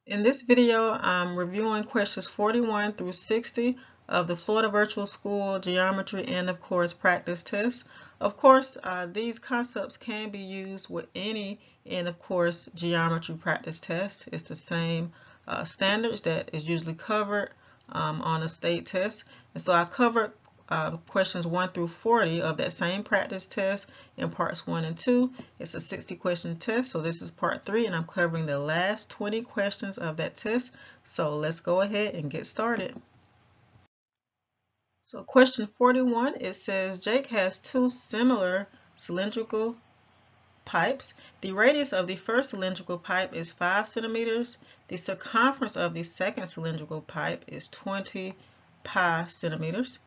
In this video, I'm reviewing questions 41 through 60 of the Florida Virtual School Geometry and, of course, practice tests. Of course, these concepts can be used with any and, of course, geometry practice test. It's the same standards that is usually covered on a state test. And so I covered questions 1 through 40 of that same practice test in parts 1 and 2. It's a 60-question test, so this is part 3, and I'm covering the last 20 questions of that test. So let's go ahead and get started. So question 41, it says Jake has two similar cylindrical pipes. The radius of the first cylindrical pipe is 5 centimeters. The circumference of the second cylindrical pipe is 20 pi centimeters.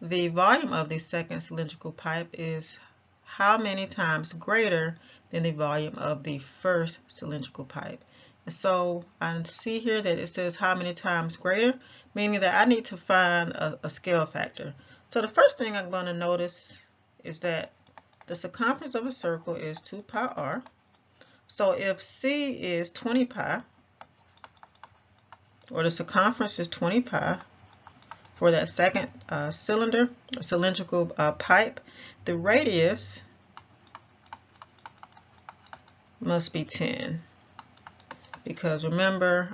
The volume of the second cylindrical pipe is how many times greater than the volume of the first cylindrical pipe? And so I see here that it says how many times greater, meaning that I need to find a scale factor. So the first thing I'm going to notice is that the circumference of a circle is 2 pi r. So if C is 20 pi, or the circumference is 20 pi, for that second cylindrical pipe, the radius must be 10. Because remember,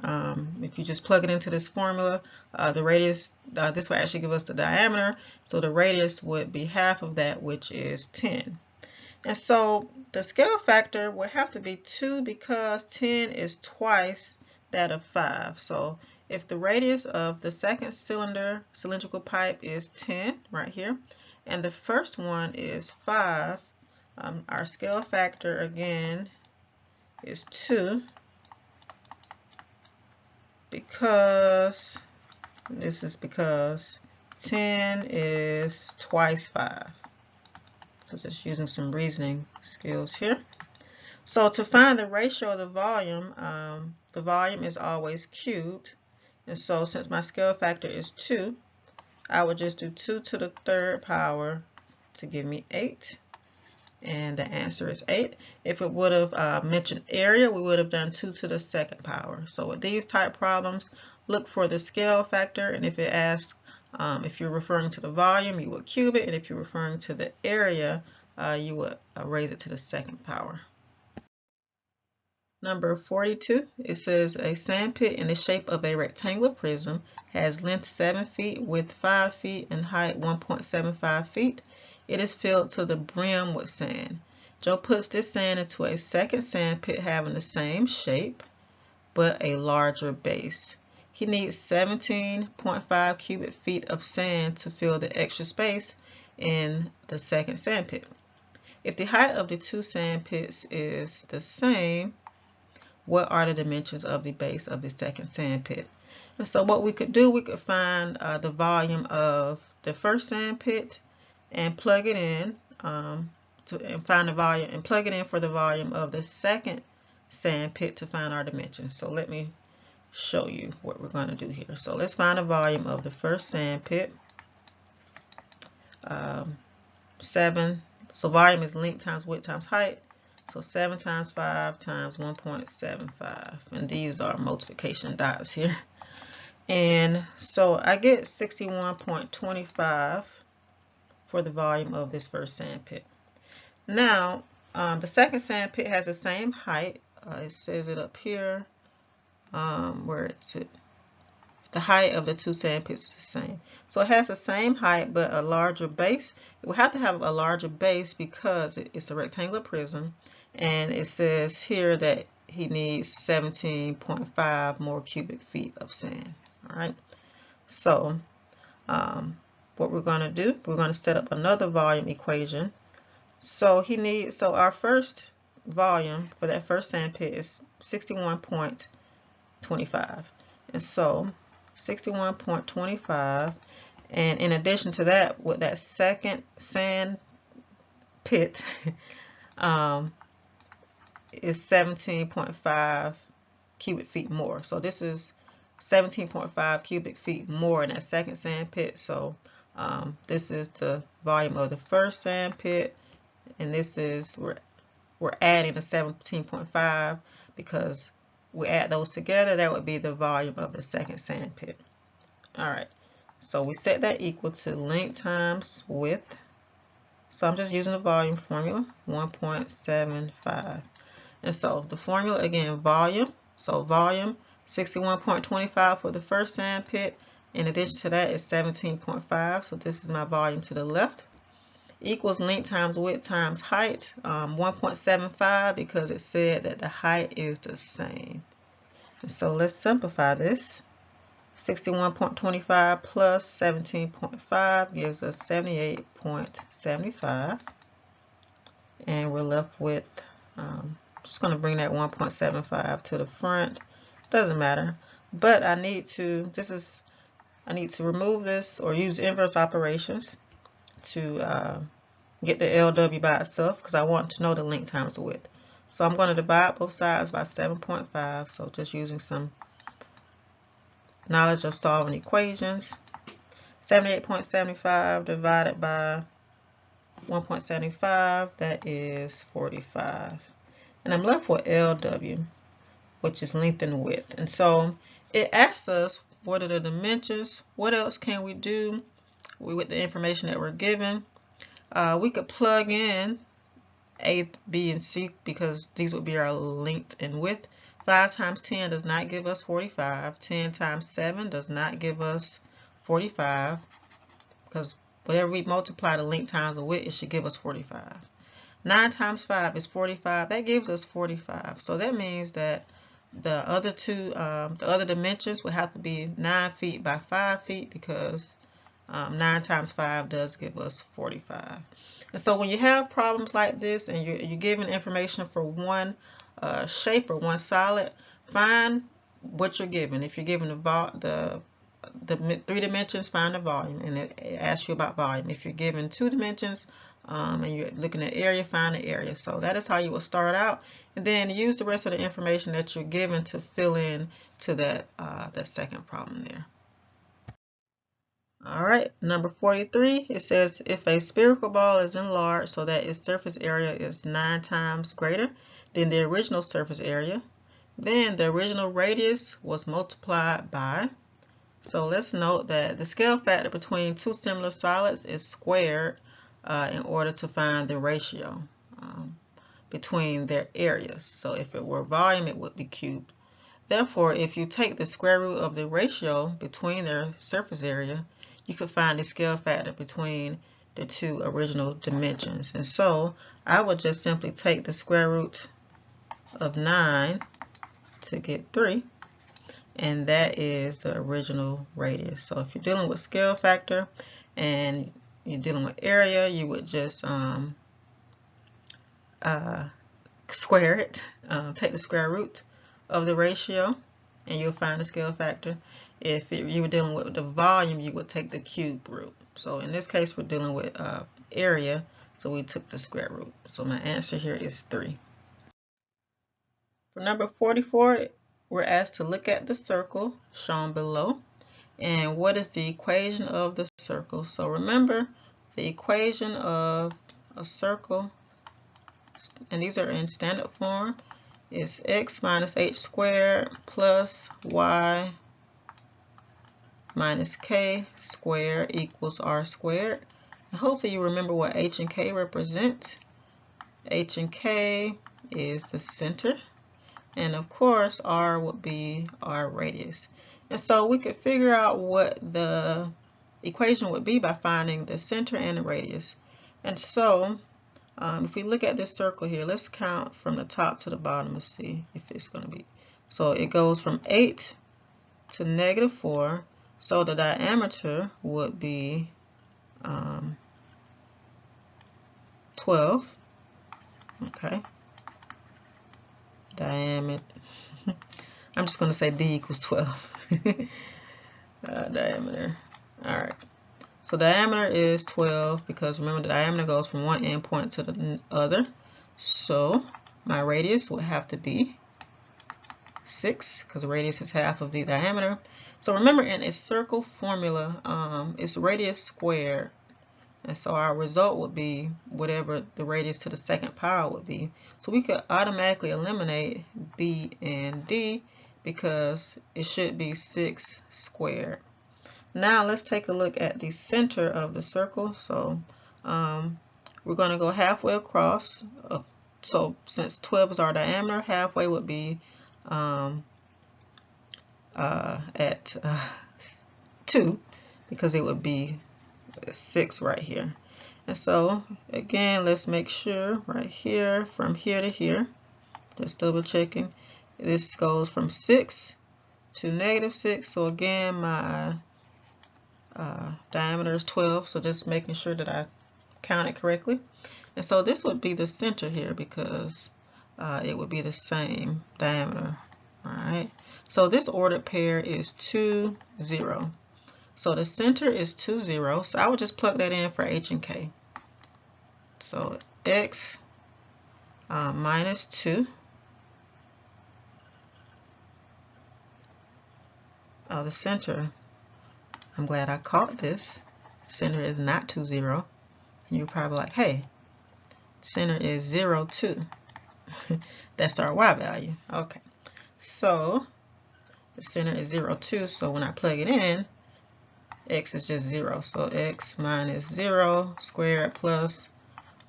if you just plug it into this formula, the radius, this will actually give us the diameter, so the radius would be half of that, which is 10. And so the scale factor would have to be 2 because 10 is twice that of 5. So if the radius of the second cylindrical pipe is 10 right here, and the first one is 5, our scale factor again is 2 because 10 is twice 5. So just using some reasoning skills here. So to find the ratio of the volume is always cubed. And so since my scale factor is 2, I would just do 2 to the third power to give me 8. And the answer is 8. If it would have mentioned area, we would have done 2 to the second power. So with these type problems, look for the scale factor. And if it asks if you're referring to the volume, you would cube it. And if you're referring to the area, you would raise it to the second power. Number 42, it says a sandpit in the shape of a rectangular prism has length 7 feet, width 5 feet, and height 1.75 feet. It is filled to the brim with sand. Joe puts this sand into a second sandpit having the same shape, but a larger base. He needs 17.5 cubic feet of sand to fill the extra space in the second sandpit. If the height of the two sandpits is the same, what are the dimensions of the base of the second sandpit? And so what we could do, we could find the volume of the first sandpit and plug it in and find the volume and plug it in for the volume of the second sandpit to find our dimensions. So let me show you what we're going to do here. So let's find the volume of the first sandpit. 7. So volume is length times width times height. So 7 times 5 times 1.75. And these are multiplication dots here. And so I get 61.25 for the volume of this first sandpit. Now, the second sandpit has the same height. It says it up here where it's at. The height of the two sandpits is the same. So it has the same height but a larger base. It will have to have a larger base because it's a rectangular prism, and it says here that he needs 17.5 more cubic feet of sand. All right. So what we're going to do, we're going to set up another volume equation. So our first volume for that first sandpit is 61.25, and so 61.25, and in addition to that, with that second sand pit is 17.5 cubic feet more. So this is 17.5 cubic feet more in that second sand pit. So this is the volume of the first sand pit, and this is we're adding the 17.5 because we add those together, that would be the volume of the second sand pit. All right, so we set that equal to length times width. So I'm just using the volume formula, 1.75. And so the formula again, volume. So volume, 61.25 for the first sand pit. In addition to that is 17.5. So this is my volume to the left. Equals length times width times height, 1.75, because it said that the height is the same. And so let's simplify this. 61.25 plus 17.5 gives us 78.75. And we're left with, just going to bring that 1.75 to the front. Doesn't matter. But I need to remove this or use inverse operations to get the LW by itself, because I want to know the length times the width. So I'm going to divide both sides by 7.5. So just using some knowledge of solving equations. 78.75 divided by 1.75, that is 45. And I'm left with LW, which is length and width. And so it asks us, what are the dimensions? What else can we do with the information that we're given? We could plug in A, B, and C, because these would be our length and width. 5 times 10 does not give us 45. 10 times 7 does not give us 45, because whatever we multiply the length times the width, it should give us 45. 9 times 5 is 45. That gives us 45. So that means that the other dimensions would have to be 9 feet by 5 feet, because 9 times 5 does give us 45. And so when you have problems like this and you're given information for one shape or one solid, find what you're given. If you're given the 3 dimensions, find the volume, and it asks you about volume. If you're given 2 dimensions and you're looking at area, find the area. So that is how you will start out, and then use the rest of the information that you're given to fill in to that second problem there. All right, number 43, it says if a spherical ball is enlarged so that its surface area is 9 times greater than the original surface area, then the original radius was multiplied by. So let's note that the scale factor between 2 similar solids is squared in order to find the ratio between their areas. So if it were volume, it would be cubed. Therefore, if you take the square root of the ratio between their surface area, you could find the scale factor between the 2 original dimensions. And so I would just simply take the square root of 9 to get 3. And that is the original radius. So if you're dealing with scale factor and you're dealing with area, you would just square it, take the square root of the ratio, and you'll find the scale factor. If you were dealing with the volume, you would take the cube root. So in this case, we're dealing with area, so we took the square root. So my answer here is 3. For number 44, we're asked to look at the circle shown below. And what is the equation of the circle? So remember, the equation of a circle, and these are in standard form, is x minus h squared plus y minus k squared equals r squared. And hopefully you remember what h and k represent. H and k is the center, and of course r would be our radius. And so we could figure out what the equation would be by finding the center and the radius. And so if we look at this circle here, let's count from the top to the bottom and see if it's going to be. So it goes from 8 to -4. So the diameter would be 12. Okay. Diameter. I'm just going to say D equals 12. Diameter. All right. So diameter is 12 because remember the diameter goes from one endpoint to the other. So my radius would have to be 6 because the radius is half of the diameter. So remember in a circle formula, it's radius squared. And so our result would be whatever the radius to the second power would be. So we could automatically eliminate B and D because it should be 6 squared. Now let's take a look at the center of the circle. So we're going to go halfway across. So since 12 is our diameter, halfway would be at 2, because it would be 6 right here. And so again, let's make sure right here, from here to here, just double checking, this goes from 6 to -6. So again, my diameter is 12, so just making sure that I count it correctly. And so this would be the center here, because it would be the same diameter. All right, so this ordered pair is 2, 0. So the center is 2, 0. So I would just plug that in for H and K. So X minus 2. Oh, the center, I'm glad I caught this. Center is not 2, 0. And you're probably like, hey, center is 0, 2. That's our Y value. Okay. So the center is 0, 2. So when I plug it in, X is just 0. So X minus 0 squared plus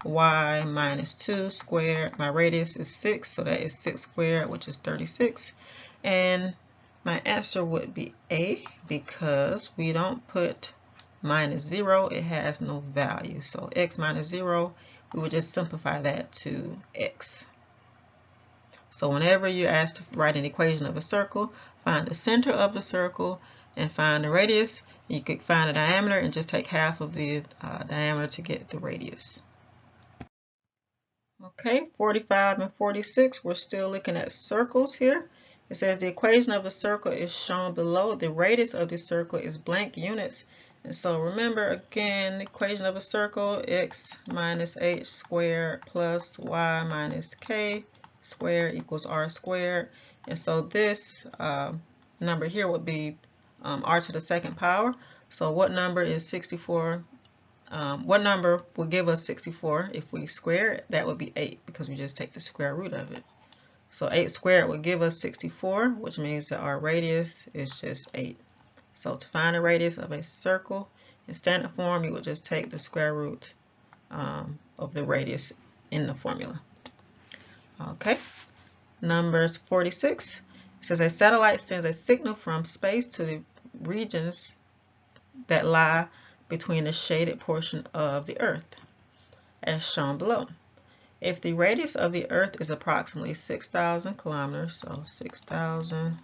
Y minus 2 squared. My radius is 6, so that is 6 squared, which is 36. And my answer would be A, because we don't put minus 0, it has no value. So X minus 0, we would just simplify that to X. So whenever you're asked to write an equation of a circle, find the center of the circle and find the radius. You could find the diameter and just take half of the diameter to get the radius. Okay, 45 and 46, we're still looking at circles here. It says the equation of the circle is shown below. The radius of the circle is blank units. And so remember, again, the equation of a circle, X minus H squared plus Y minus K squared equals R squared. And so this number here would be R to the second power. So what number is 64? What number will give us 64 if we square it? That would be 8, because we just take the square root of it. So 8 squared would give us 64, which means that our radius is just 8. So to find the radius of a circle in standard form, you would just take the square root of the radius in the formula. Okay, number 46. It says a satellite sends a signal from space to the regions that lie between the shaded portion of the Earth, as shown below. If the radius of the Earth is approximately 6,000 kilometers, so 6,000,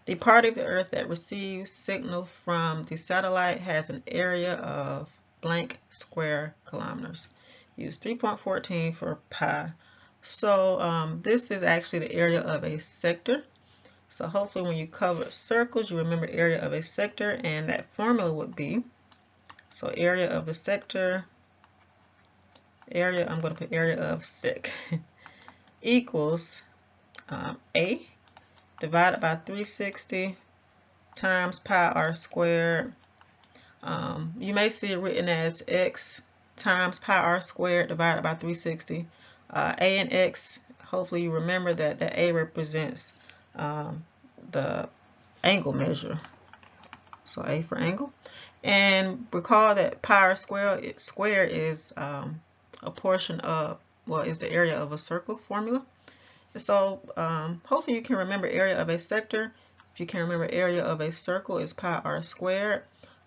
the part of the Earth that receives signal from the satellite has an area of blank square kilometers. Use 3.14 for pi. So this is actually the area of a sector. So hopefully when you cover circles, you remember area of a sector, and that formula would be, so area of the sector, I'm going to put area of sec, equals A divided by 360 times pi r squared. You may see it written as X times pi r squared divided by 360. A and X, hopefully you remember that the A represents the angle measure. So A for angle. And recall that pi r squared is a portion of, well, is the area of a circle formula. And so hopefully you can remember area of a sector. If you can remember area of a circle is pi r squared.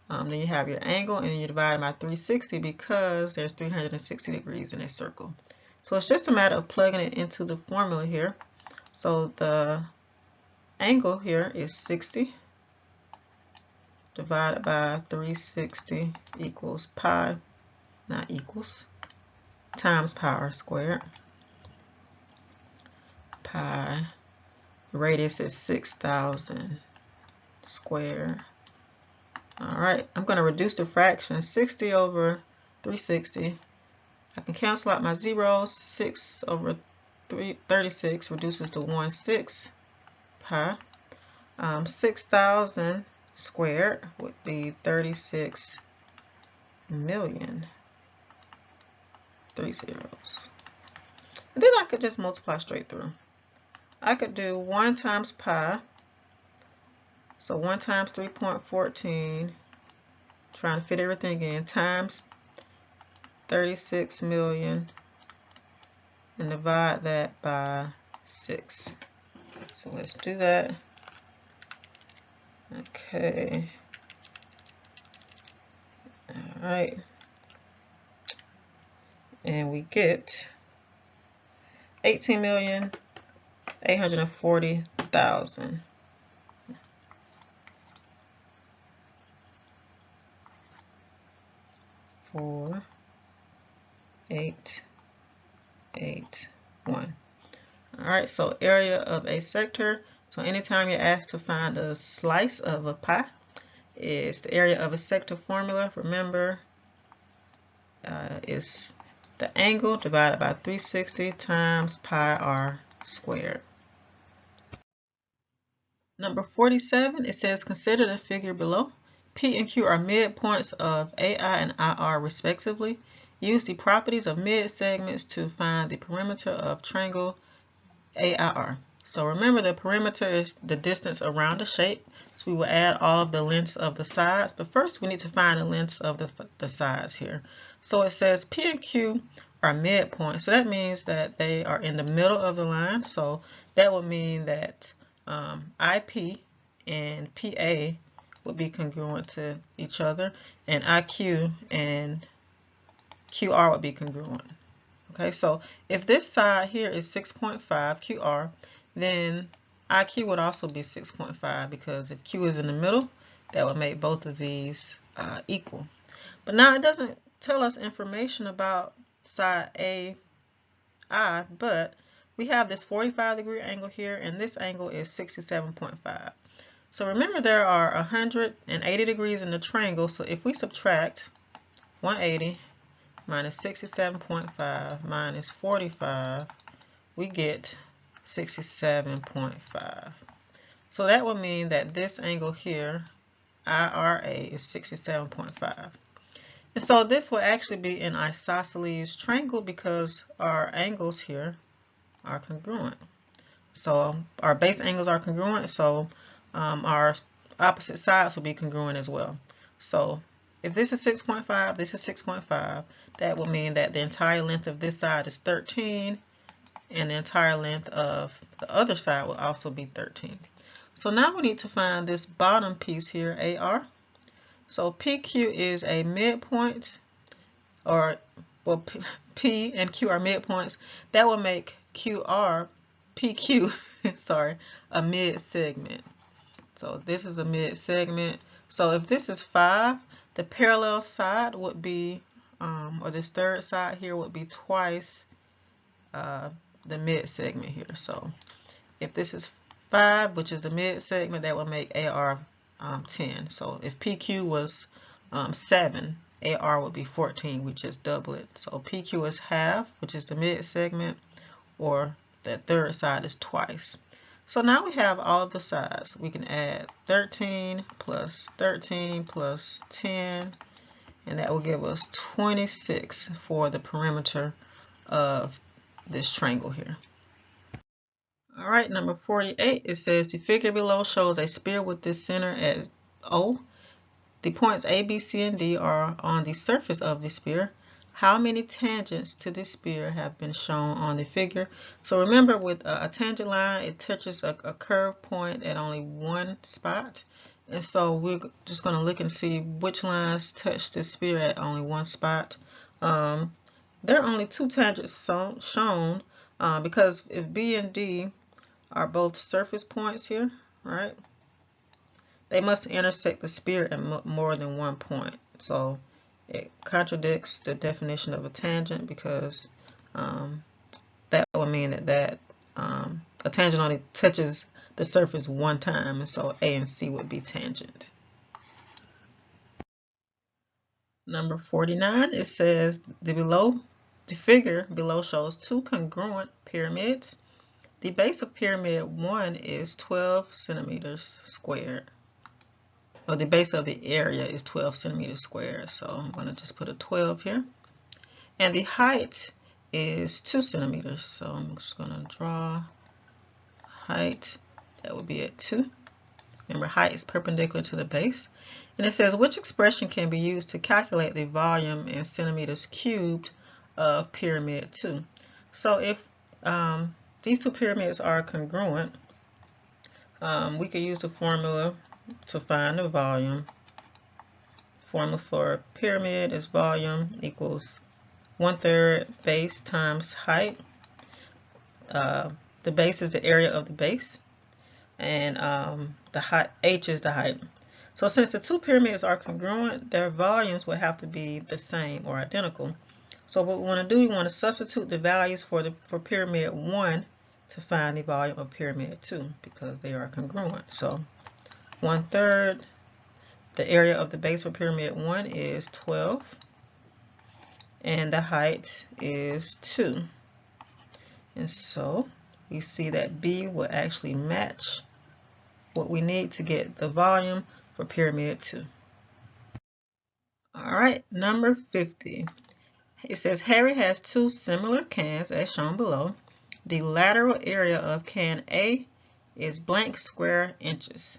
Then you have your angle, and you divide by 360 because there's 360 degrees in a circle. So it's just a matter of plugging it into the formula here. So the angle here is 60 divided by 360 equals pi, not equals, times pi r squared. Pi, the radius is 6,000 squared. All right, I'm going to reduce the fraction. 60 over 360. I can cancel out my zeros. 6 over 36 reduces to 1/6 pi. 6,000 squared would be 36 million, 3 zeros. And then I could just multiply straight through. I could do 1 times pi, so 1 times 3.14, trying to fit everything in, times 36 million, and divide that by 6. So let's do that. Okay. All right. And we get 18,840,000. Four, 8, 8, 1. All right, so area of a sector. So anytime you're asked to find a slice of a pie, is the area of a sector formula. Remember, is the angle divided by 360 times pi r squared. Number 47, it says consider the figure below. P and Q are midpoints of AI and IR respectively. Use the properties of mid-segments to find the perimeter of triangle AIR. So remember, the perimeter is the distance around the shape. So we will add all of the lengths of the sides. But first we need to find the lengths of the sides here. So it says P and Q are midpoints. So that means that they are in the middle of the line. So that would mean that IP and PA would be congruent to each other, and IQ and QR would be congruent. Okay, so if this side here is 6.5 QR, then IQ would also be 6.5, because if Q is in the middle, that would make both of these equal. But now it doesn't tell us information about side AI, but we have this 45-degree angle here, and this angle is 67.5. So remember, there are 180 degrees in the triangle, so if we subtract 180 minus 67.5 minus 45, we get 67.5. So that would mean that this angle here, IRA, is 67.5. And so this will actually be an isosceles triangle because our angles here are congruent. So our base angles are congruent, so our opposite sides will be congruent as well. So if this is 6.5, this is 6.5, that will mean that the entire length of this side is 13, and the entire length of the other side will also be 13. So now we need to find this bottom piece here, AR. So PQ is a midpoint, or well, P and Q are midpoints. That will make PQ, sorry, a mid-segment. So this is a mid-segment. So if this is 5, the parallel side would be, or this third side here would be twice the mid-segment here. So if this is 5, which is the mid-segment, that would make AR 10. So if PQ was 7, AR would be 14. We just double it. So PQ is half, which is the mid-segment, or that third side is twice. So now we have all of the sides. We can add 13 plus 13 plus 10, and that will give us 26 for the perimeter of this triangle here. All right, number 48, it says the figure below shows a sphere with this center at O. The points A, B, C, and D are on the surface of the sphere. How many tangents to the sphere have been shown on the figure? So remember, with a tangent line, it touches a curved point at only one spot. And so we're just going to look and see which lines touch the sphere at only one spot. There are only 2 tangents shown because if B and D are both surface points here, right, they must intersect the sphere at more than one point. So it contradicts the definition of a tangent, because that would mean that a tangent only touches the surface one time, and so A and C would be tangent. Number 49, it says the figure below shows 2 congruent pyramids. The base of pyramid 1 is 12 centimeters squared. or the base of the area is 12 centimeters squared. So I'm going to just put a 12 here. And the height is 2 centimeters. So I'm just going to draw height. That would be at 2. Remember, height is perpendicular to the base. And it says, which expression can be used to calculate the volume in centimeters cubed of pyramid 2? So if these two pyramids are congruent, we could use the formula to find the volume. Formula for pyramid is volume equals 1/3 base times height. The base is the area of the base, and the height, h is the height. So since the two pyramids are congruent, their volumes would have to be the same or identical. So what we want to do, we want to substitute the values for pyramid 1 to find the volume of pyramid 2 because they are congruent. So 1/3, the area of the base for pyramid 1 is 12, and the height is 2. And so we see that B will actually match what we need to get the volume for pyramid 2. All right, number 50. It says Harry has two similar cans as shown below. The lateral area of can A is blank square inches.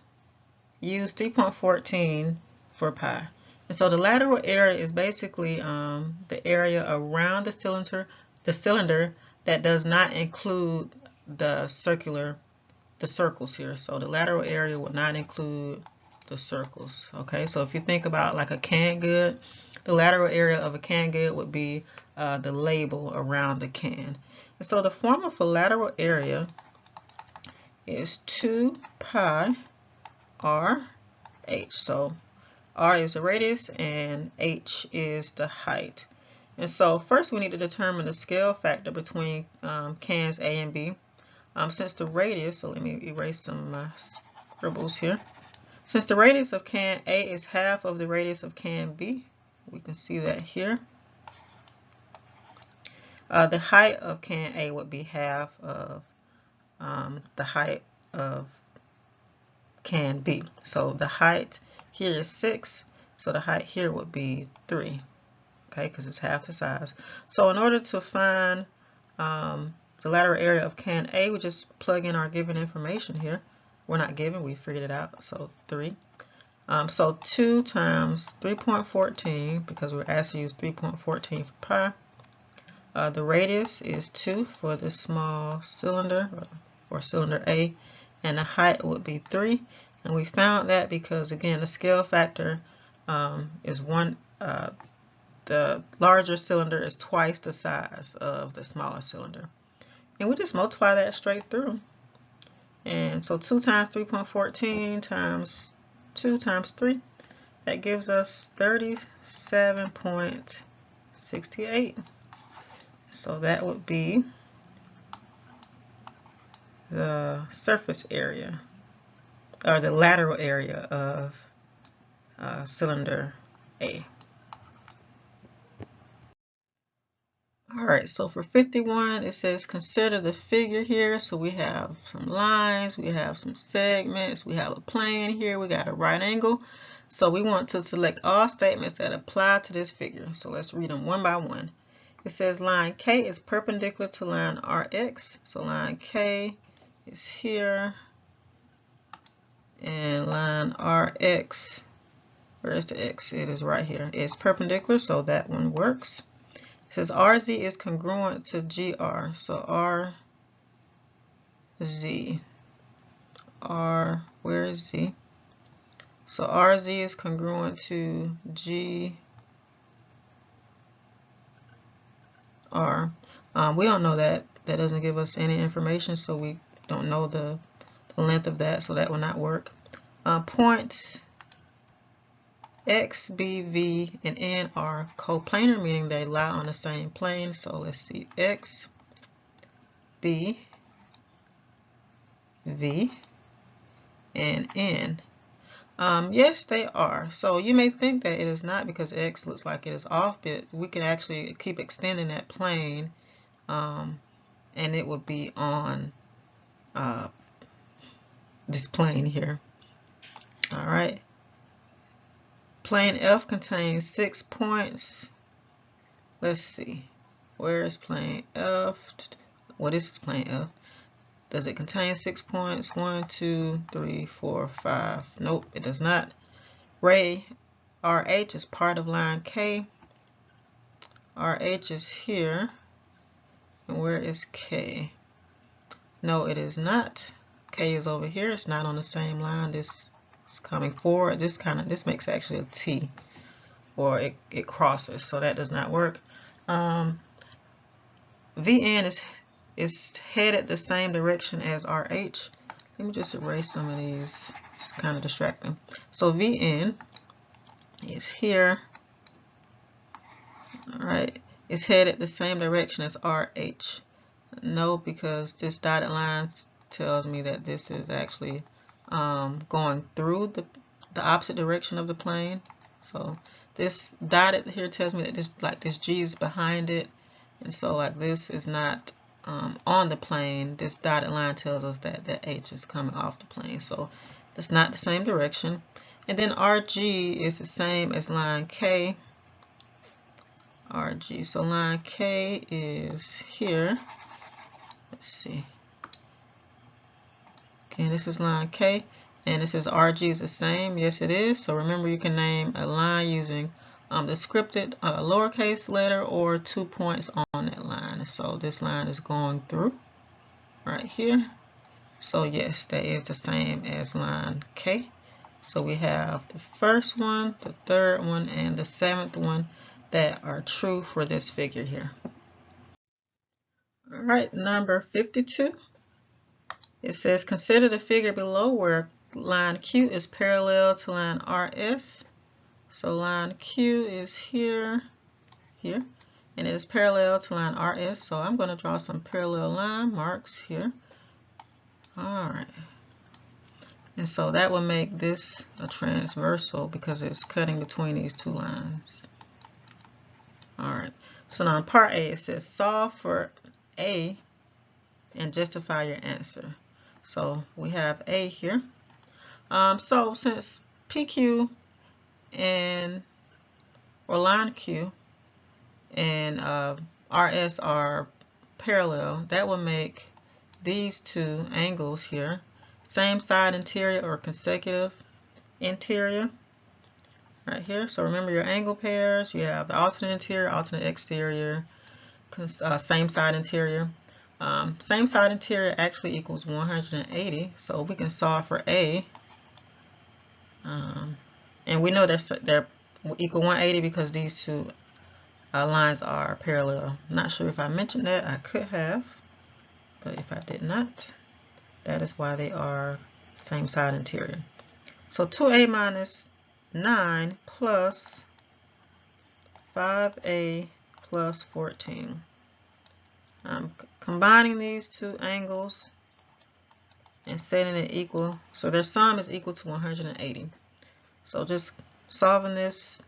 Use 3.14 for pi. And so the lateral area is basically the area around the cylinder that does not include the circles here. So the lateral area will not include the circles. Okay, so if you think about like a canned good, the lateral area of a canned good would be the label around the can. And so the formula for lateral area is 2 pi r h. So r is the radius and h is the height. And so first we need to determine the scale factor between cans A and B. Since the radius, so let me erase some scribbles here. Since the radius of can A is half of the radius of can B, we can see that here. The height of can A would be half of the height of can B. So the height here is 6, so the height here would be 3, okay, because it's half the size. So in order to find the lateral area of can A, we just plug in our given information here. We're not given, we figured it out, so 3. So 2 times 3.14, because we're asked to use 3.14 for pi. The radius is 2 for the small cylinder, or cylinder A, and the height would be 3. And we found that because, again, the scale factor is 1. The larger cylinder is twice the size of the smaller cylinder. And we just multiply that straight through. And so 2 times 3.14 times 2 times 3, that gives us 37.68. So that would be the surface area, or the lateral area of cylinder A. All right, so for 51, it says consider the figure here. So we have some lines, we have some segments, we have a plane here, we got a right angle. So we want to select all statements that apply to this figure. So let's read them one by one. It says line K is perpendicular to line RX. So line K is here, and line RX, where is the X? It is right here. It's perpendicular, so that one works. It says RZ is congruent to GR. So RZ, where is Z? So RZ is congruent to GR. We don't know that. That doesn't give us any information, so we don't know the length of that, so that will not work. Points X, B, V, and N are coplanar, meaning they lie on the same plane. So let's see, X, B, V, and N. Yes, they are. So you may think that it is not because X looks like it is off, but we can actually keep extending that plane, and it would be on this plane here. All right. plane F contains 6 points. Let's see. Where is plane F? What is this plane F? Does it contain 6 points? 1, 2, 3, 4, 5. Nope, it does not. Ray RH is part of line K. RH is here. And where is K? No, it is not. K is over here. It's not on the same line. This is coming forward. This makes actually a T, or it crosses, so that does not work. VN is headed the same direction as RH. Let me just erase some of these. It's kind of distracting. So VN is here. All right. It's headed the same direction as RH. No, because this dotted line tells me that this is actually going through the opposite direction of the plane. So this dotted here tells me that this G is behind it, and so like this is not on the plane. This dotted line tells us that the H is coming off the plane, so it's not the same direction. And then RG is the same as line K. RG, so line K is here. Let's see. Okay, this is line K, and this is RG is the same. Yes, it is. So remember, you can name a line using the scripted lowercase letter or 2 points on that line. So this line is going through right here. So yes, that is the same as line K. So we have the first one, the third one, and the seventh one that are true for this figure here. All right, number 52. It says, consider the figure below where line Q is parallel to line RS. So line Q is here, and it is parallel to line RS. So I'm going to draw some parallel line marks here. All right. And so that will make this a transversal because it's cutting between these two lines. All right. So now in part A, it says solve for A and justify your answer. So we have A here. So since PQ or line Q and RS are parallel, that will make these two angles here same side interior or consecutive interior right here. So remember your angle pairs, you have the alternate interior, alternate exterior, same side interior. Same side interior actually equals 180, so we can solve for A. And we know they're equal 180 because these two lines are parallel. Not sure if I mentioned that. I could have, but if I did not, that is why they are same side interior. So 2A minus 9 plus 5A plus 14. I'm combining these two angles and setting it equal. So their sum is equal to 180. So just solving this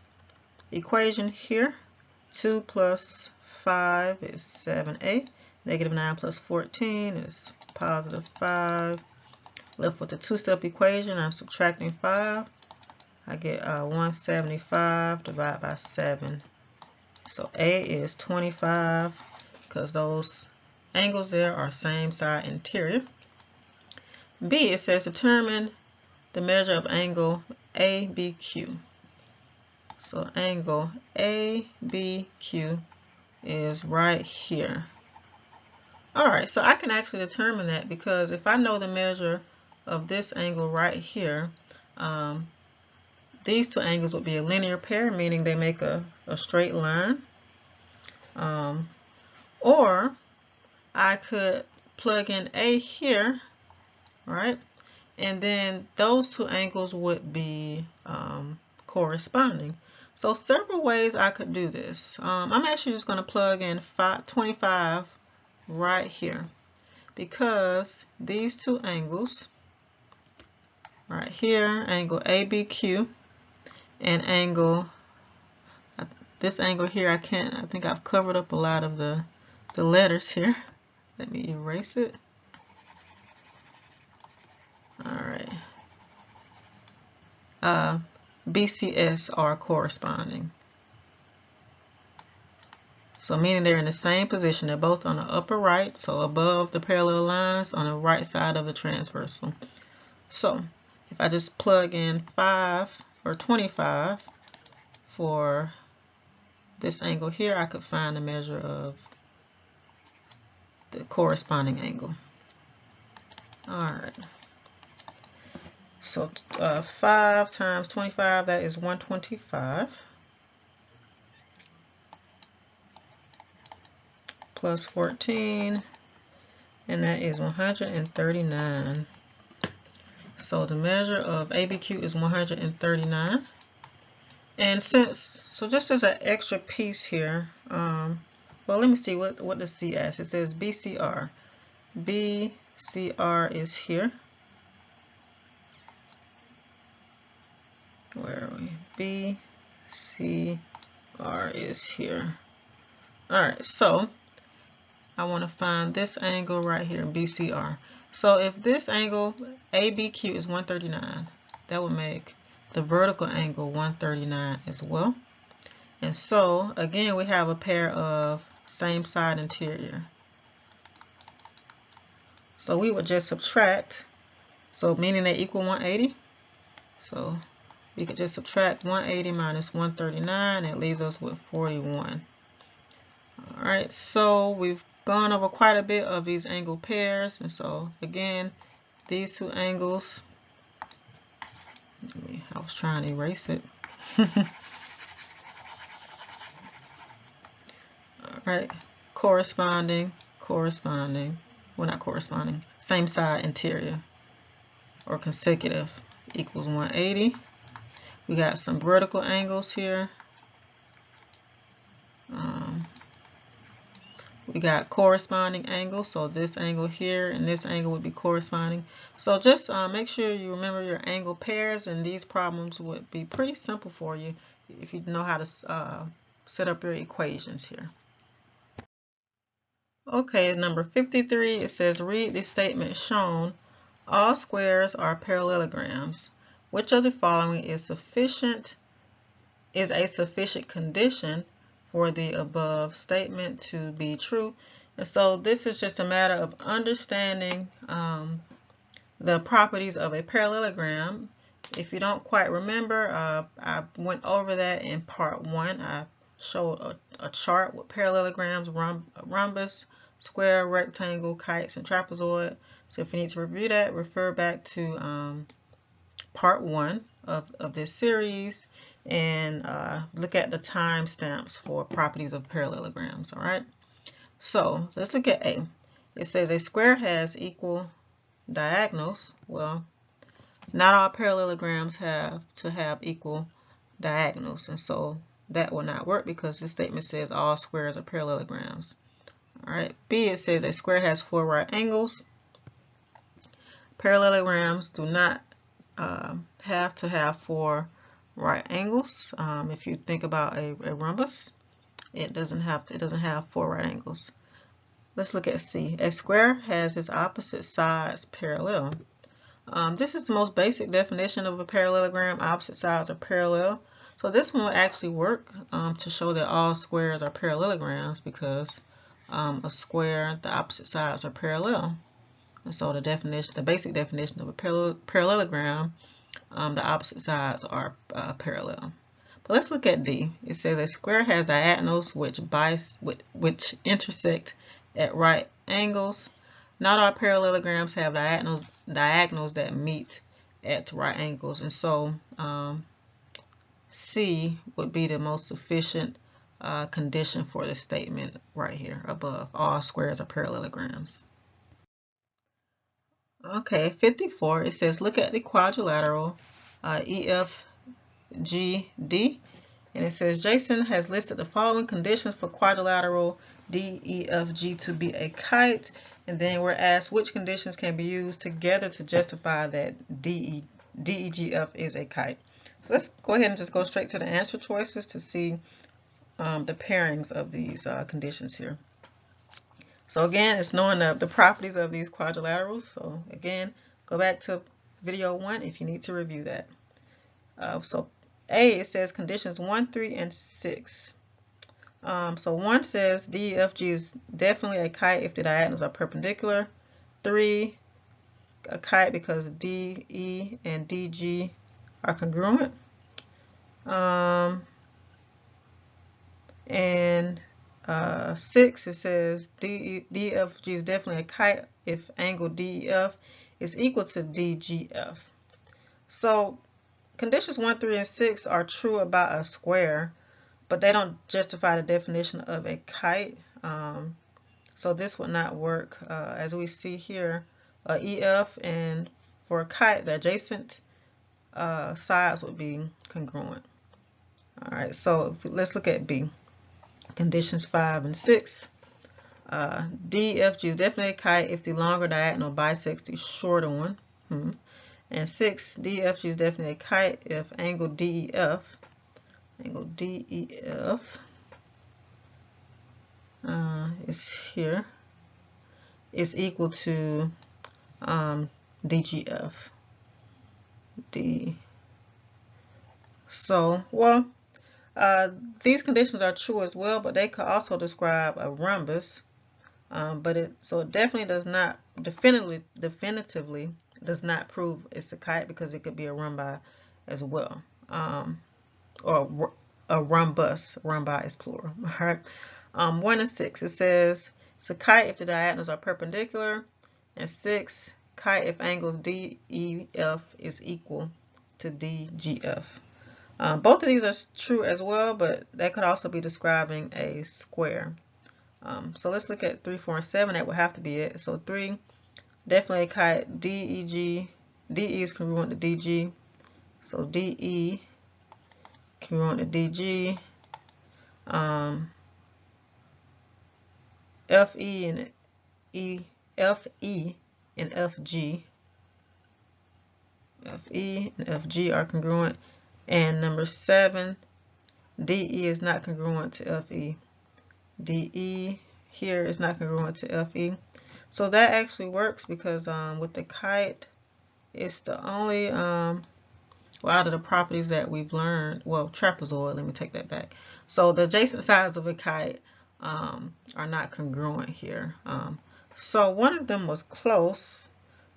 equation here, 2 plus 5 is 7A. Negative 9 plus 14 is positive 5. Left with the two-step equation, I'm subtracting 5. I get 175 divided by 7. So A is 25 because those angles there are same side interior. B, it says determine the measure of angle ABQ. So angle ABQ is right here. Alright, so I can actually determine that because if I know the measure of this angle right here, these two angles would be a linear pair, meaning they make a straight line. Or I could plug in A here, right? And then those two angles would be corresponding. So several ways I could do this. I'm actually just going to plug in 25 right here because these two angles right here, angle ABQ and angle, this angle here, I think I've covered up a lot of the letters here. Let me erase it. All right. BCS are corresponding. So meaning they're in the same position. They're both on the upper right, so above the parallel lines on the right side of the transversal. So if I just plug in 5 or 25 for this angle here, I could find the measure of the corresponding angle. Alright. So 5 times 25, that is 125. Plus 14, and that is 139. So the measure of ABQ is 139. And so just as an extra piece here, well, let me see what the C asks. It says BCR. BCR is here. Where are we? BCR is here. Alright, so I want to find this angle right here, BCR. So if this angle ABQ is 139, that would make the vertical angle 139 as well. And so again, we have a pair of same side interior. So we would just subtract, so meaning they equal 180. So we could just subtract 180 minus 139. It leaves us with 41. All right, so we've gone over quite a bit of these angle pairs, and so again, these two angles, I was trying to erase it. Alright, corresponding, well, not corresponding, same side interior or consecutive equals 180. We got some vertical angles here. We got corresponding angles, so this angle here and this angle would be corresponding. So just make sure you remember your angle pairs, and these problems would be pretty simple for you if you know how to set up your equations here. Okay, number 53, it says read the statement shown. All squares are parallelograms. Which of the following is a sufficient condition for the above statement to be true? And so this is just a matter of understanding the properties of a parallelogram. If you don't quite remember, I went over that in part 1. I showed a chart with parallelograms, rhombus, square, rectangle, kites, and trapezoid. So if you need to review that, refer back to part 1 of this series and look at the timestamps for properties of parallelograms. All right, so let's look at A. It says a square has equal diagonals. Well, not all parallelograms have to have equal diagonals, and so that will not work because this statement says all squares are parallelograms. All right, B, it says a square has 4 right angles. Parallelograms do not have to have 4 right angles. If you think about a rhombus, it doesn't have 4 right angles. Let's look at C. A square has its opposite sides parallel. This is the most basic definition of a parallelogram. Opposite sides are parallel. So this one will actually work to show that all squares are parallelograms because a square, the opposite sides are parallel. And so the basic definition of a parallelogram, the opposite sides are parallel. But let's look at D. It says a square has diagonals which intersect at right angles. Not all parallelograms have diagonals that meet at right angles, and so C would be the most sufficient condition for the statement right here above. All squares are parallelograms. Okay, 54, it says look at the quadrilateral EFGD, and it says Jason has listed the following conditions for quadrilateral DEFG to be a kite, and then we're asked which conditions can be used together to justify that DEGF is a kite. So let's go ahead and just go straight to the answer choices to see the pairings of these conditions here. So again, it's knowing the properties of these quadrilaterals. So again, go back to video 1 if you need to review that. So A, it says conditions 1, 3, and 6. So 1 says DEFG is definitely a kite if the diagonals are perpendicular. 3, a kite because DE and DG are congruent. And 6, it says DEFG is definitely a kite if angle DEF is equal to DGF. So conditions 1, 3, and 6 are true about a square, but they don't justify the definition of a kite. So this would not work. As we see here, EF and for a kite, the adjacent sides would be congruent. All right, so let's look at B. Conditions 5 and 6. DFG is definitely a kite if the longer diagonal bisects the shorter one. And 6, DFG is definitely a kite if angle DEF is here, is equal to DGF. So, well, these conditions are true as well, but they could also describe a rhombus. So it definitely does not definitively does not prove it's a kite, because it could be a rhombi as well, or a rhombus. Rhombi is plural. All right. 1 and 6, it says it's a kite if the diagonals are perpendicular, and 6, kite if angles DEF is equal to DGF. Both of these are true as well, but that could also be describing a square. So let's look at 3, 4, and 7. That would have to be it. So 3, definitely a kite. DE is congruent to DG. So DE congruent to DG. FE and FG. FE and FG are congruent. And number 7, DE is not congruent to FE. DE here is not congruent to FE. So that actually works, because with the kite, it's the only, well, out of the properties that we've learned, well, trapezoid, let me take that back. So the adjacent sides of a kite are not congruent here. So one of them was close,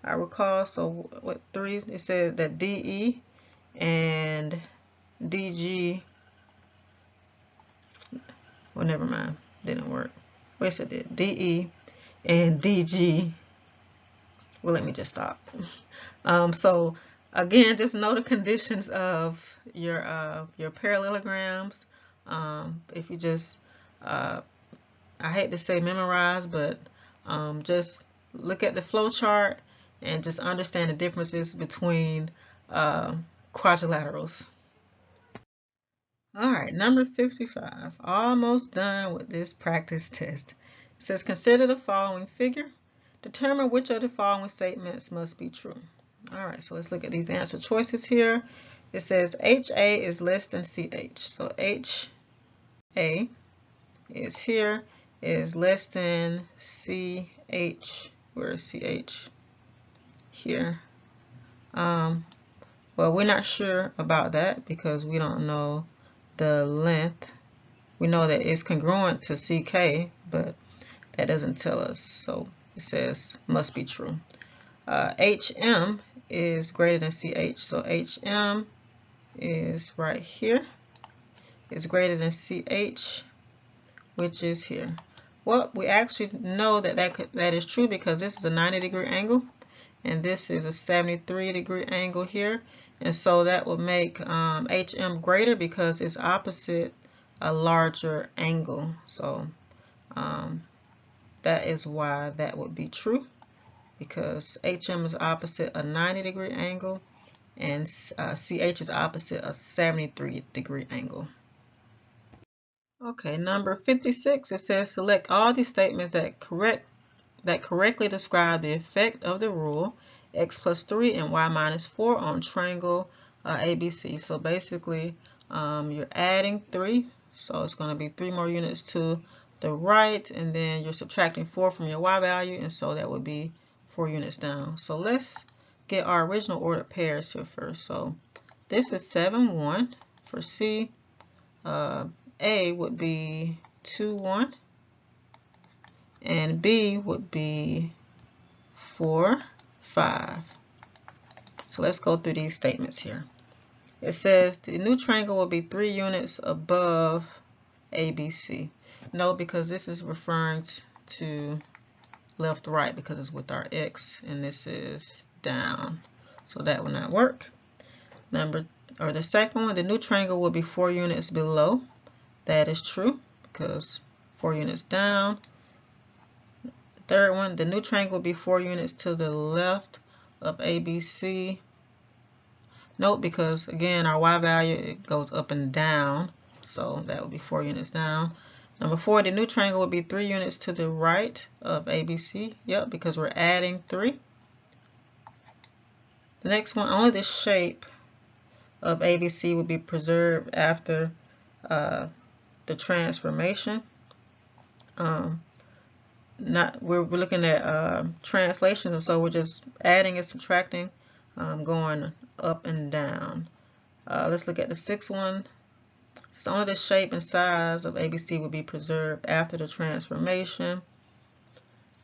I recall. So what 3, it said that DE and DG, well, never mind, didn't work. Yes, it did. DE and DG, well, let me just stop. So again, just know the conditions of your parallelograms. If you just, I hate to say memorize, but just look at the flow chart and just understand the differences between quadrilaterals. All right, number 55. Almost done with this practice test. It says, consider the following figure. Determine which of the following statements must be true. All right, so let's look at these answer choices here. It says HA is less than CH. So HA is here, is less than CH. Where is CH? Here. Well, we're not sure about that because we don't know the length. We know that it's congruent to CK, but that doesn't tell us. So it says must be true. HM is greater than CH. So HM is right here. It's greater than CH, which is here. Well, we actually know that that is true because this is a 90-degree angle, and this is a 73-degree angle here. And so that will make HM greater because it's opposite a larger angle. So that is why that would be true, because HM is opposite a 90-degree angle and CH is opposite a 73-degree angle. Okay, number 56, it says select all these statements that correctly describe the effect of the rule x plus 3 and y minus 4 on triangle ABC. So basically, you're adding 3, so it's going to be 3 more units to the right, and then you're subtracting 4 from your y value, and so that would be 4 units down. So let's get our original ordered pairs here first. So this is 7, 1, for C. A would be 2, 1. And B would be 4, 5. So let's go through these statements here. It says the new triangle will be 3 units above ABC. No, because this is referring to left, right, because it's with our X, and this is down. So that will not work. The second one, the new triangle will be 4 units below. That is true, because 4 units down. The third one, the new triangle will be 4 units to the left of ABC. Note, because again, our Y value, it goes up and down, so that would be 4 units down. Number 4, the new triangle will be 3 units to the right of ABC. Yep, because we're adding 3. The next one, only the shape of ABC will be preserved after the transformation. We're looking at translations, and so we're just adding and subtracting, going up and down. Let's look at the 6th one. So only the shape and size of ABC will be preserved after the transformation.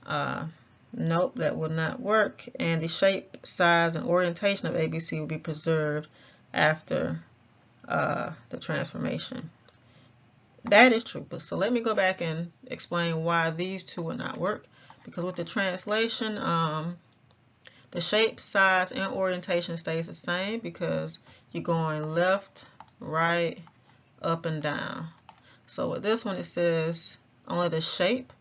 Nope, that will not work. And the shape, size, and orientation of ABC will be preserved after the transformation. That is true. So let me go back and explain why these two will not work. Because with the translation, the shape, size, and orientation stays the same because you're going left, right, up, and down. So with this one, it says only the shape.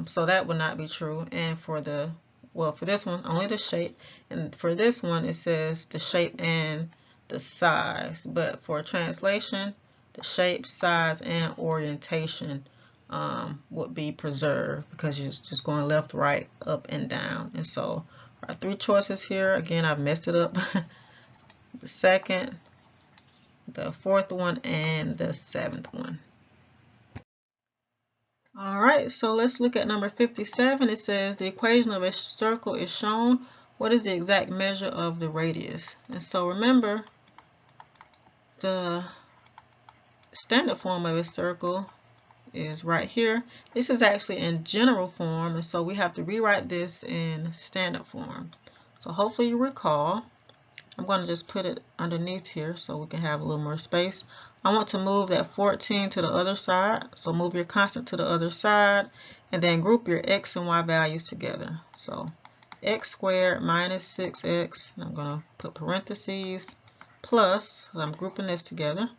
So that would not be true. And for this one, only the shape. And for this one, it says the shape and the size. But for translation, the shape, size, and orientation would be preserved because you're just going left, right, up, and down. And so our 3 choices here, again, I've messed it up. The 2nd, the 4th one, and the 7th one. All right, so let's look at number 57. It says the equation of a circle is shown. What is the exact measure of the radius? And so remember, the standard form of a circle is right here. This is actually in general form, and so we have to rewrite this in standard form. So hopefully you recall. I'm going to just put it underneath here so we can have a little more space. I want to move that 14 to the other side. So move your constant to the other side and then group your x and y values together. So x squared minus 6x, and I'm going to put parentheses, plus, I'm grouping this together,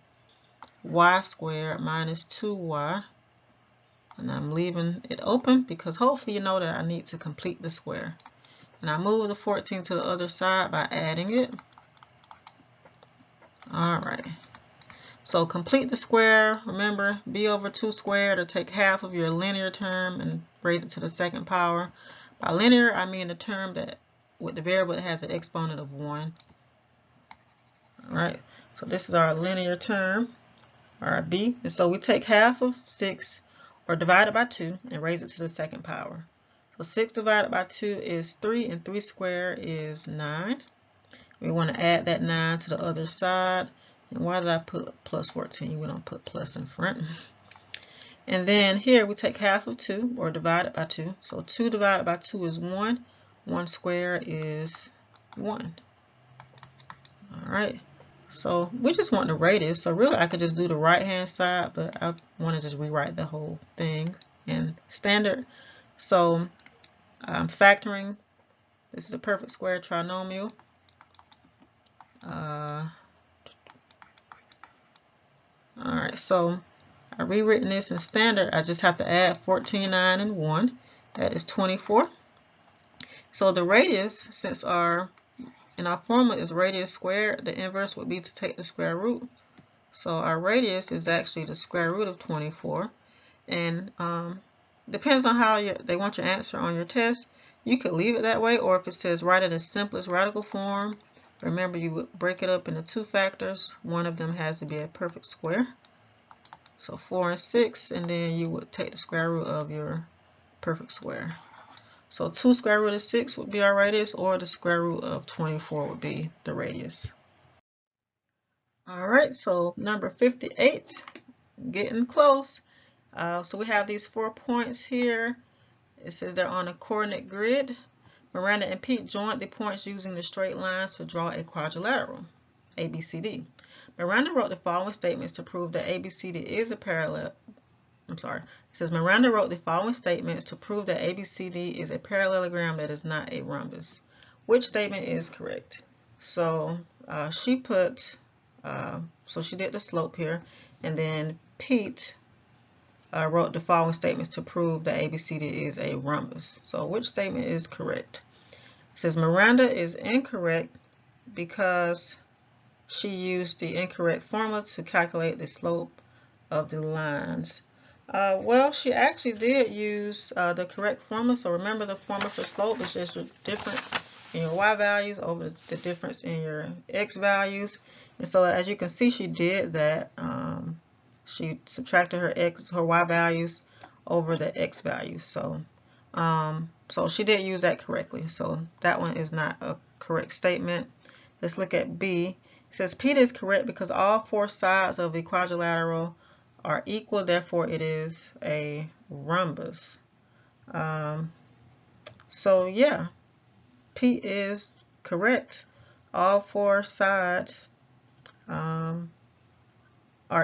y squared minus 2y. And I'm leaving it open because hopefully you know that I need to complete the square. And I move the 14 to the other side by adding it. Alright. So complete the square. Remember, b over 2 squared, or take half of your linear term and raise it to the 2nd power. By linear, I mean the term that with the variable that has an exponent of 1. Alright. So this is our linear term, our b. And so we take half of 6, or divide it by 2, and raise it to the 2nd power. So 6 divided by 2 is 3, and 3 squared is 9. We want to add that 9 to the other side. And why did I put plus 14? We don't put plus in front. And then here we take half of 2, or divide it by 2. So 2 divided by 2 is 1. 1 squared is 1. Alright. So we just want the radius. So really I could just do the right hand side, but I want to just rewrite the whole thing in standard. So I'm factoring. This is a perfect square trinomial. Alright, so I've rewritten this in standard. I just have to add 14, 9, and 1. That is 24. So the radius, since in our formula is radius squared, the inverse would be to take the square root. So our radius is actually the square root of 24. And depends on how they want your answer on your test. You could leave it that way, or if it says write it in simplest radical form, remember you would break it up into 2 factors. One of them has to be a perfect square. So 4 and 6, and then you would take the square root of your perfect square. So 2 square root of 6 would be our radius, or the square root of 24 would be the radius. All right, so number 58, getting close. So we have these 4 points here. It says they're on a coordinate grid. Miranda and Pete joined the points using the straight lines to draw a quadrilateral, ABCD. Miranda wrote the following statements to prove that ABCD is a parallel. It says Miranda wrote the following statements to prove that ABCD is a parallelogram that is not a rhombus. Which statement is correct? So she put, so she did the slope here, and then Pete wrote the following statements to prove that ABCD is a rhombus. So which statement is correct? It says Miranda is incorrect because she used the incorrect formula to calculate the slope of the lines. Well, she actually did use the correct formula. So remember, the formula for slope is just the difference in your y values over the difference in your x values. And so as you can see, she did that. She subtracted her y values over the x values. So so she did use that correctly. So that one is not a correct statement. Let's look at B. It says Peter is correct because all 4 sides of the quadrilateral are equal, therefore it is a rhombus. So yeah, P is correct. All 4 sides are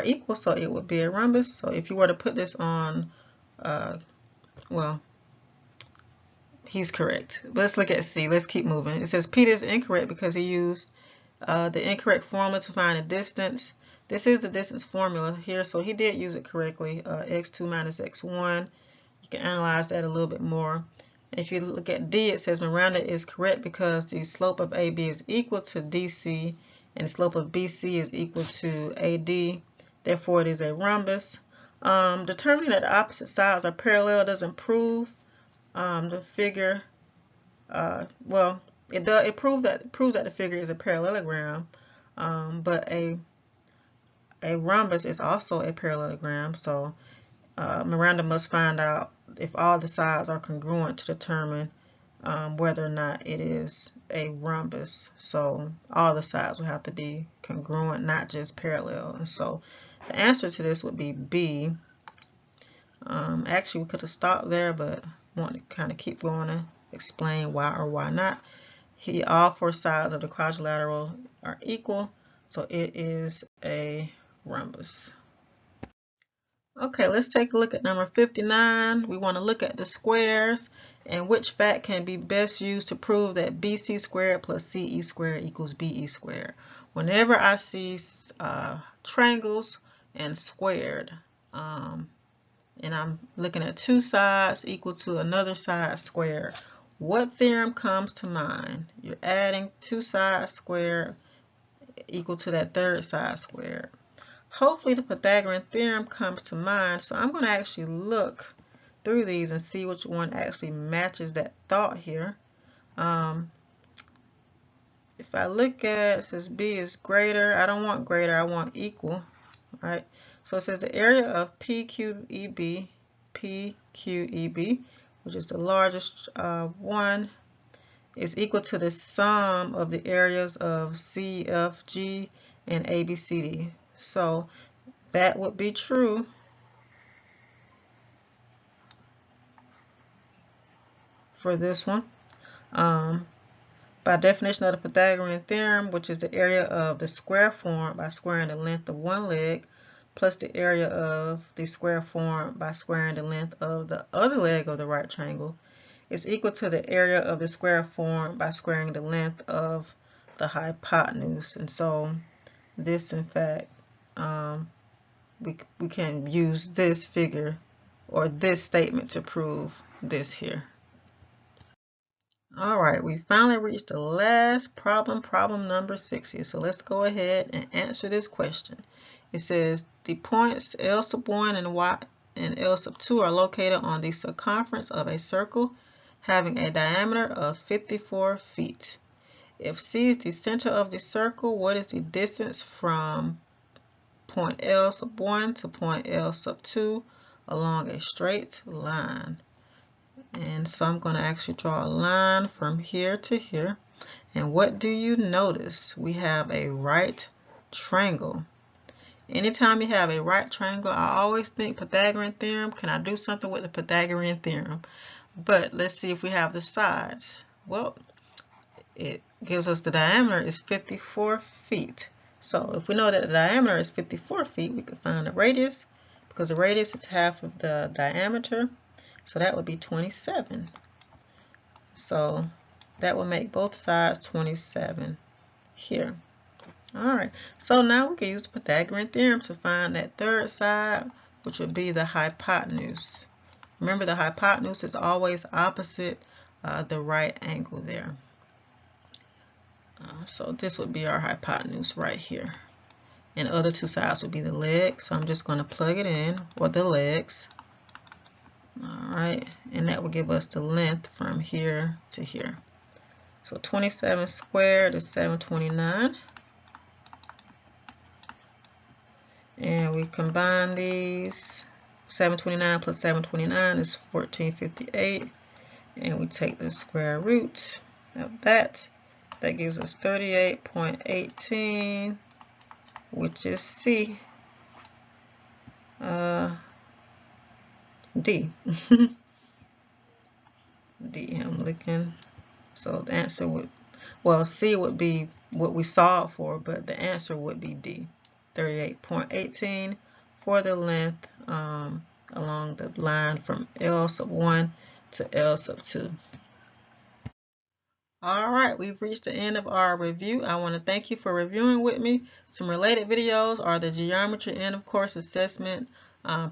equal, so it would be a rhombus. So if you were to put this on, well, he's correct. But let's look at C. Let's keep moving. It says Peter is incorrect because he used the incorrect formula to find a distance. This is the distance formula here, so he did use it correctly, x2 minus x1. You can analyze that a little bit more. If you look at D, it says Miranda is correct because the slope of AB is equal to DC, and the slope of BC is equal to AD. Therefore, it is a rhombus. Determining that the opposite sides are parallel doesn't prove the figure. Well, it proves that the figure is a parallelogram, but a rhombus is also a parallelogram. So Miranda must find out if all the sides are congruent to determine whether or not it is a rhombus. So all the sides will have to be congruent, not just parallel. And so the answer to this would be B. Actually, we could have stopped there, but I want to kind of keep going and explain why or why not. All 4 sides of the quadrilateral are equal, so it is a rhombus. Okay, let's take a look at number 59. We want to look at the squares and which fact can be best used to prove that BC squared plus CE squared equals BE squared. Whenever I see triangles and squared, and I'm looking at 2 sides equal to another side squared, what theorem comes to mind? You're adding 2 sides squared equal to that third side squared. Hopefully the Pythagorean theorem comes to mind, so I'm going to actually look through these and see which one actually matches that thought here. If I look at, it says B is greater. I don't want greater, I want equal, right? So it says the area of PQEB, which is the largest one, is equal to the sum of the areas of CFG and ABCD. So that would be true for this one. By definition of the Pythagorean theorem, which is the area of the square formed by squaring the length of one leg plus the area of the square formed by squaring the length of the other leg of the right triangle, is equal to the area of the square formed by squaring the length of the hypotenuse. And so this, in fact, we can use this figure or this statement to prove this here. All right, we finally reached the last problem, problem number 60. So let's go ahead and answer this question. It says the points L sub 1 and L sub 2 are located on the circumference of a circle having a diameter of 54 feet. If C is the center of the circle, what is the distance from point L sub 1 to point L sub 2 along a straight line? And so I'm going to actually draw a line from here to here. And what do you notice? We have a right triangle. Anytime you have a right triangle, I always think Pythagorean theorem. Can I do something with the Pythagorean theorem? But let's see if we have the sides. Well, it gives us the diameter is 54 feet. So if we know that the diameter is 54 feet, we can find the radius, because the radius is half of the diameter. So that would be 27. So that will make both sides 27 here. Alright, so now we can use the Pythagorean theorem to find that third side, which would be the hypotenuse. Remember, the hypotenuse is always opposite the right angle there. So this would be our hypotenuse right here. And the other two sides would be the legs. So I'm just going to plug it in, or the legs. Alright, and that will give us the length from here to here. So 27 squared is 729. And we combine these. 729 plus 729 is 1458. And we take the square root of that. That gives us 38.18, which is C. D. D, I'm looking. So the answer would, well, C would be what we solved for, but the answer would be D. 38.18 for the length along the line from L sub 1 to L sub 2. Alright, we've reached the end of our review. I want to thank you for reviewing with me. Some related videos are the Geometry End of Course Assessment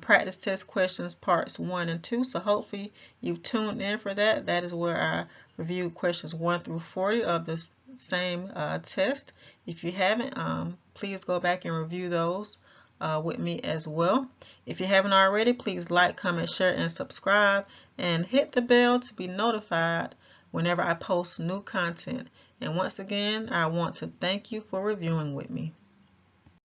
Practice Test Questions Parts 1 and 2. So hopefully you've tuned in for that. That is where I reviewed questions 1 through 40 of the same test. If you haven't, please go back and review those with me as well. If you haven't already, please like, comment, share, and subscribe, and hit the bell to be notified whenever I post new content. And once again, I want to thank you for reviewing with me.